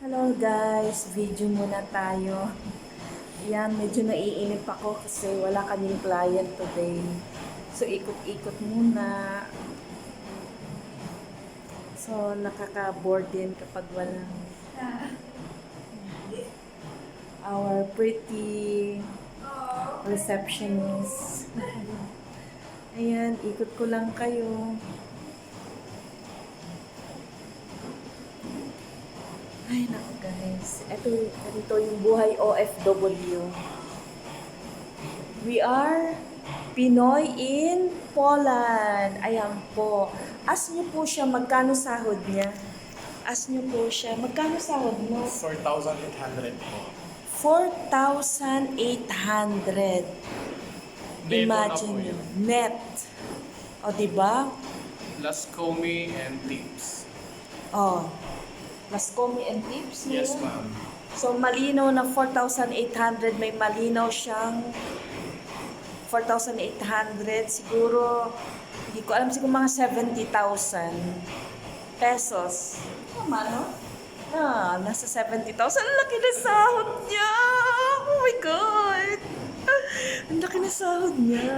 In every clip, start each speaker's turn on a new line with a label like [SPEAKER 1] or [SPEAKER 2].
[SPEAKER 1] Hello guys, video muna tayo. Ayan, medyo naiinip ako kasi wala kaming client today. So, ikot-ikot muna. So, nakaka-bored din kapag walang our pretty receptionist. Ayan, ikot ko lang kayo. Ay, naku guys. Ito yung buhay OFW. We are Pinoy in Poland. Ayan po. Ask niyo po siya magkano sahod niya. Ask niyo po siya magkano sahod mo.
[SPEAKER 2] 4,800 po.
[SPEAKER 1] 4,800.
[SPEAKER 2] Neto na po
[SPEAKER 1] Imagine
[SPEAKER 2] yun.
[SPEAKER 1] net. O, diba?
[SPEAKER 2] Plus Comey and tips.
[SPEAKER 1] O. Plus comi and tips niya.
[SPEAKER 2] Yes, ma'am.
[SPEAKER 1] So, malinaw na 4,800. May malinaw siyang 4,800. Siguro, hindi ko alam, siguro mga 70,000 pesos. Tama, no? Nasa 70,000. Ang laki na sahod niya! Oh my God! Ang laki na sahod niya.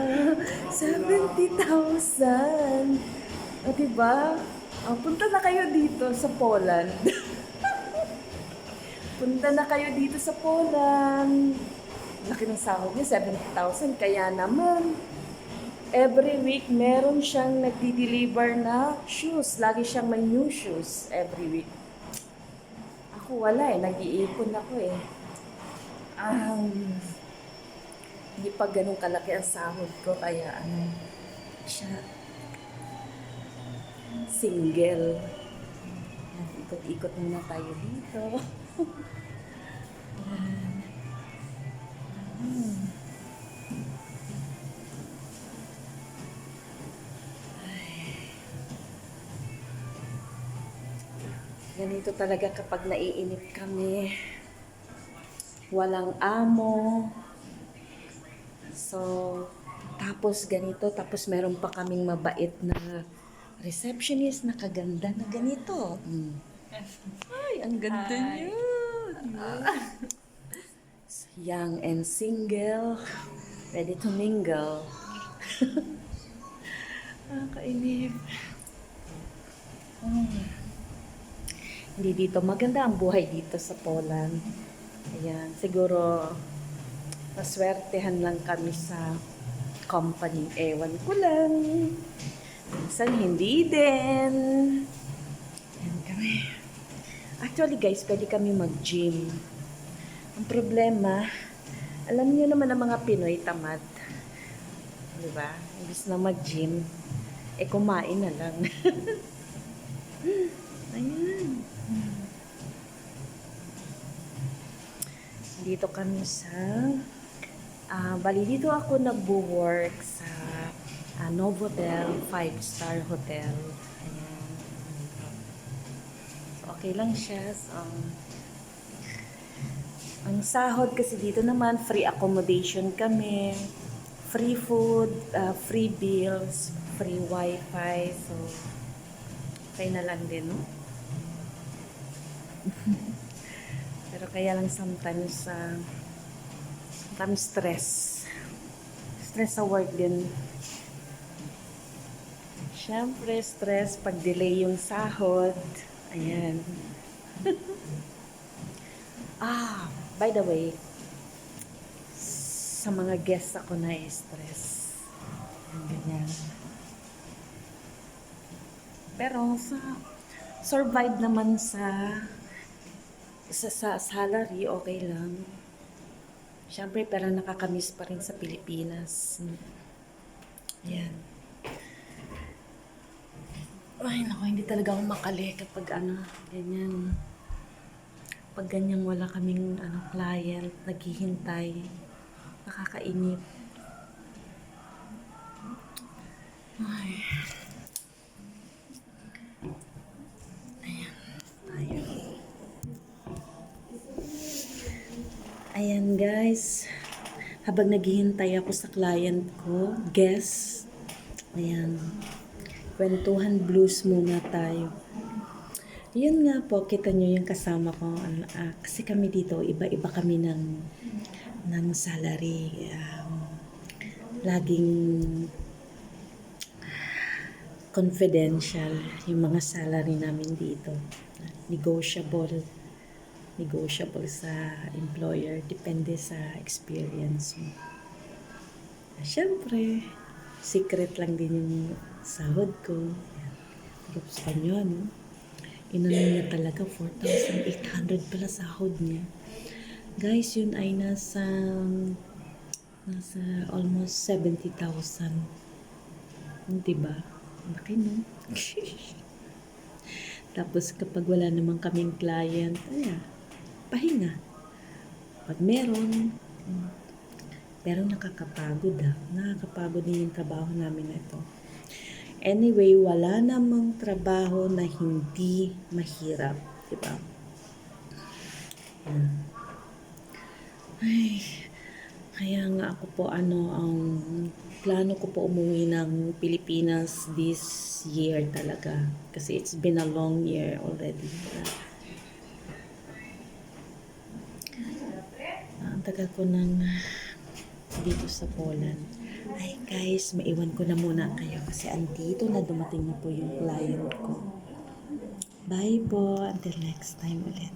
[SPEAKER 1] 70,000. O, diba? Punta na kayo dito sa Poland. Punta na kayo dito sa Poland. Laki ng sahod niya, 70,000. Kaya naman, every week meron siyang nagdi-deliver na shoes. Lagi siyang may new shoes every week. Ako wala eh, nag-iipon ako eh. Hindi pa ganun kalaki ang sahod ko, kaya siya single. Ikot-ikot muna tayo dito. Ganito talaga kapag naiinip kami. Walang amo. So, tapos ganito, tapos meron pa kaming mabait na receptionist na kaganda na ganito. Ay, ang ganda niya. Young and single, ready to mingle. Kainip. Hindi dito. Maganda ang buhay dito sa Poland. Ayan. Siguro, maswertehan lang kami sa company. Ewan ko lang. Minsan hindi din. Ayan kami. Actually guys, pwede kami mag-gym. Ang problema, alam niyo naman ang mga Pinoy tamad. Diba? Imbis na mag-gym, kumain na lang. Ayan. Dito kami sa bali dito ako nagbo-work sa Novotel 5-star hotel. Ayan. So, okay lang siya. So, ang sahod kasi dito naman free accommodation kami, free food, free bills, free wifi. So okay na lang din, no? Pero kaya lang sometimes stress sa work din. Siyempre stress pag delay yung sahod. Ayan. By the way, sa mga guests ako na stress. Ganyan. Pero survive naman sa salary, okay lang. Siyempre, pero nakakamiss pa rin sa Pilipinas. Yan. Ay, naku, hindi talaga ako makali kapag ganyan. Pag ganyan wala kaming client, naghihintay, nakakainip. Ay. Ayan guys, habang naghihintay ako sa client ko, guest, ayan, kwentuhan blues muna tayo. Yun nga po, kita nyo yung kasama ko. Kasi kami dito, iba-iba kami ng salary. Laging confidential yung mga salary namin dito. Negotiable. Negotiable sa employer. Depende sa experience mo. Siyempre, secret lang din yung sahod ko. Groups pa nyo, no? Inano niya talaga, 4,800 pala sahod niya. Guys, yun ay nasa almost 70,000. Diba? Laki, no? Tapos kapag wala naman kaming client, pahinga. Pag meron, pero nakakapagod Nakakapagod din yung trabaho namin na ito. Anyway, wala namang trabaho na hindi mahirap. Diba? Ay, kaya nga ako po ang plano ko po umuwi ng Pilipinas this year talaga. Kasi it's been a long year already. Ang tagal ko nang dito sa Poland. Ay guys, maiwan ko na muna kayo kasi andito na, dumating na po yung client ko. Bye po, until next time ulit.